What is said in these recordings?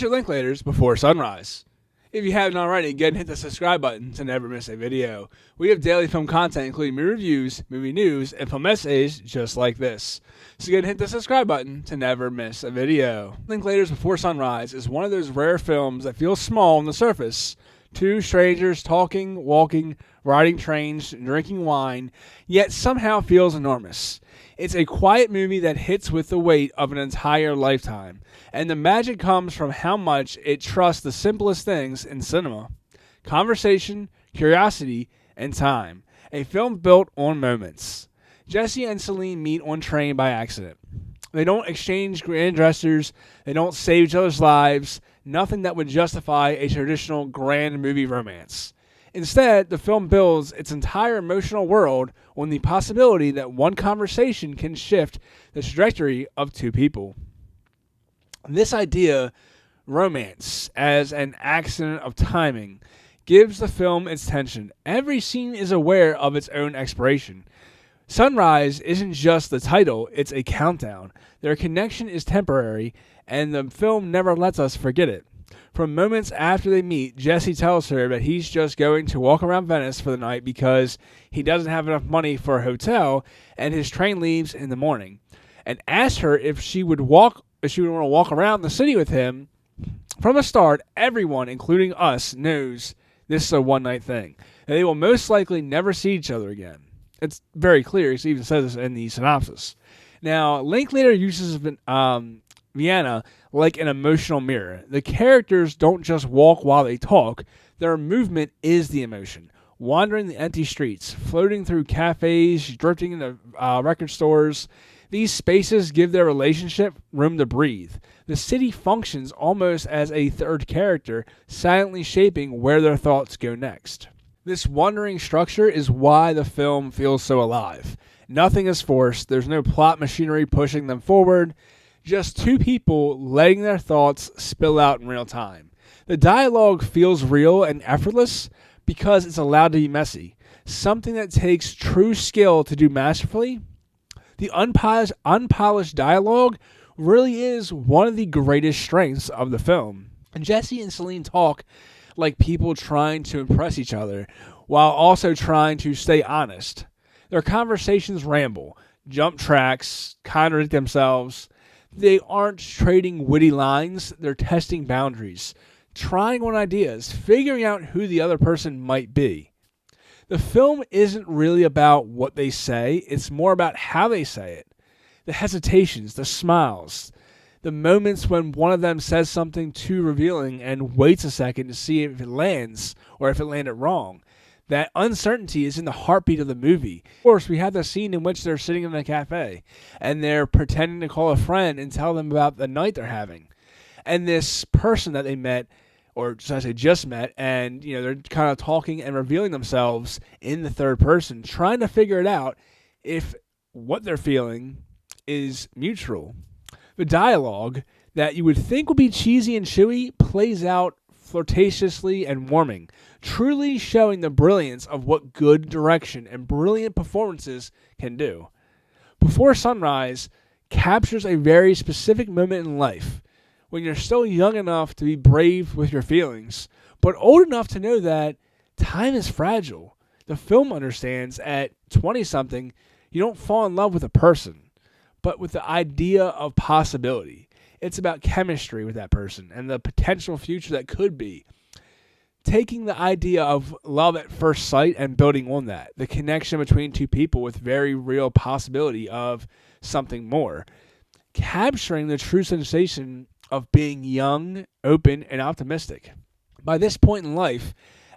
Your Linklaters before sunrise. If you haven't already, go and hit the subscribe button to never miss a video. We have daily film content including movie reviews, movie news, and film essays just like this. So go and hit the subscribe button to never miss a video. Linklaters Before Sunrise is one of those rare films that feels small on the surface. Two strangers talking, walking, riding trains, drinking wine, yet somehow feels enormous. It's a quiet movie that hits with the weight of an entire lifetime, and the magic comes from how much it trusts the simplest things in cinema: conversation, curiosity, and time. A film built on moments. Jesse and Celine meet on train by accident. They don't exchange grand gestures, they don't save each other's lives, nothing that would justify a traditional grand movie romance. Instead, the film builds its entire emotional world on the possibility that one conversation can shift the trajectory of two people. This idea, romance as an accident of timing, gives the film its tension. Every scene is aware of its own expiration. Sunrise isn't just the title, it's a countdown. Their connection is temporary, and the film never lets us forget it. From moments after they meet, Jesse tells her that he's just going to walk around Venice for the night because he doesn't have enough money for a hotel and his train leaves in the morning, and asks her if she would want to walk around the city with him. From the start, everyone, including us, knows this is a one-night thing, and they will most likely never see each other again. It's very clear. He even says this in the synopsis. Now, Linklater uses Vienna like an emotional mirror. The characters don't just walk while they talk. Their movement is the emotion. Wandering the empty streets, floating through cafes, drifting into record stores. These spaces give their relationship room to breathe. The city functions almost as a third character, silently shaping where their thoughts go next. This wandering structure is why the film feels so alive. Nothing is forced. There's no plot machinery pushing them forward. Just two people letting their thoughts spill out in real time. The dialogue feels real and effortless because it's allowed to be messy. Something that takes true skill to do masterfully. The unpolished dialogue really is one of the greatest strengths of the film. And Jesse and Celine talk like people trying to impress each other while also trying to stay honest. Their conversations ramble, jump tracks, contradict themselves. They aren't trading witty lines, they're testing boundaries, trying on ideas, figuring out who the other person might be. The film isn't really about what they say, it's more about how they say it. The hesitations, the smiles, the moments when one of them says something too revealing and waits a second to see if it lands or if it landed wrong. That uncertainty is in the heartbeat of the movie. Of course, we have the scene in which they're sitting in a cafe and they're pretending to call a friend and tell them about the night they're having. And this person that they met, or should I say just met, and they're kind of talking and revealing themselves in the third person, trying to figure it out if what they're feeling is mutual. The dialogue that you would think would be cheesy and chewy plays out flirtatiously and warming, truly showing the brilliance of what good direction and brilliant performances can do. Before Sunrise captures a very specific moment in life when you're still young enough to be brave with your feelings, but old enough to know that time is fragile. The film understands at 20-something, you don't fall in love with a person, but with the idea of possibility. It's about chemistry with that person and the potential future that could be. Taking the idea of love at first sight and building on that. The connection between two people with very real possibility of something more. Capturing the true sensation of being young, open, and optimistic. By this point in life,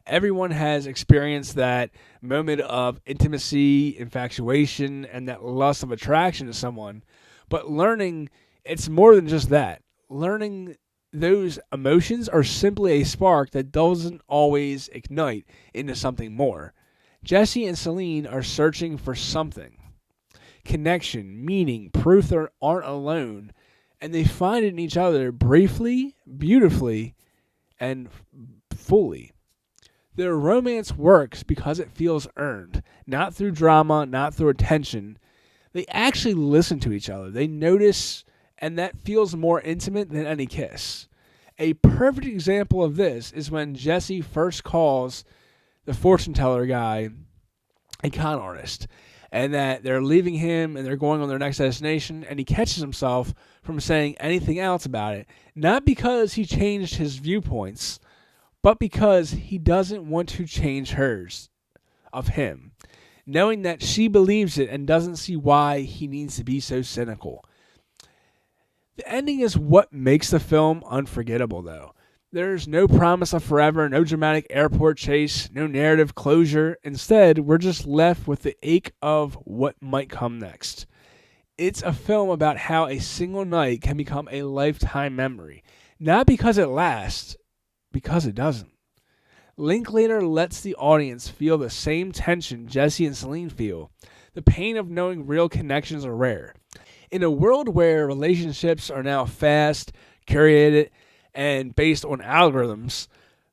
everyone has experienced that moment of intimacy, infatuation, and that lust of attraction to someone. But learning it's more than just that. Learning those emotions are simply a spark that doesn't always ignite into something more. Jesse and Celine are searching for something. Connection, meaning, proof they aren't alone. And they find it in each other briefly, beautifully, and fully. Their romance works because it feels earned, not through drama, not through attention. They actually listen to each other. They notice, and that feels more intimate than any kiss. A perfect example of this is when Jesse first calls the fortune teller guy a con artist, and that they're leaving him and they're going on their next destination, and he catches himself from saying anything else about it, not because he changed his viewpoints, but because he doesn't want to change hers of him, knowing that she believes it and doesn't see why he needs to be so cynical. The ending is what makes the film unforgettable, though. There's no promise of forever, no dramatic airport chase, no narrative closure. Instead, we're just left with the ache of what might come next. It's a film about how a single night can become a lifetime memory. Not because it lasts, because it doesn't. Linklater lets the audience feel the same tension Jesse and Celine feel, the pain of knowing real connections are rare. In a world where relationships are now fast, curated, and based on algorithms,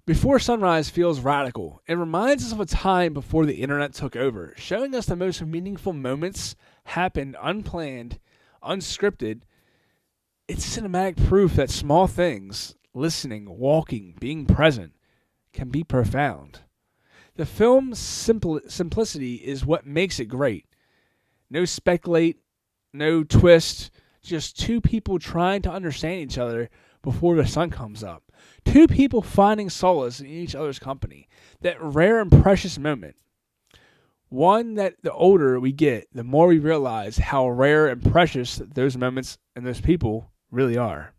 Before Sunrise feels radical. It reminds us of a time before the internet took over, showing us the most meaningful moments happened unplanned, unscripted. It's cinematic proof that small things, listening, walking, being present, can be profound. The film's simplicity is what makes it great. No speculate, no twist, just two people trying to understand each other before the sun comes up. Two people finding solace in each other's company. That rare and precious moment. One that the older we get, the more we realize how rare and precious those moments and those people really are.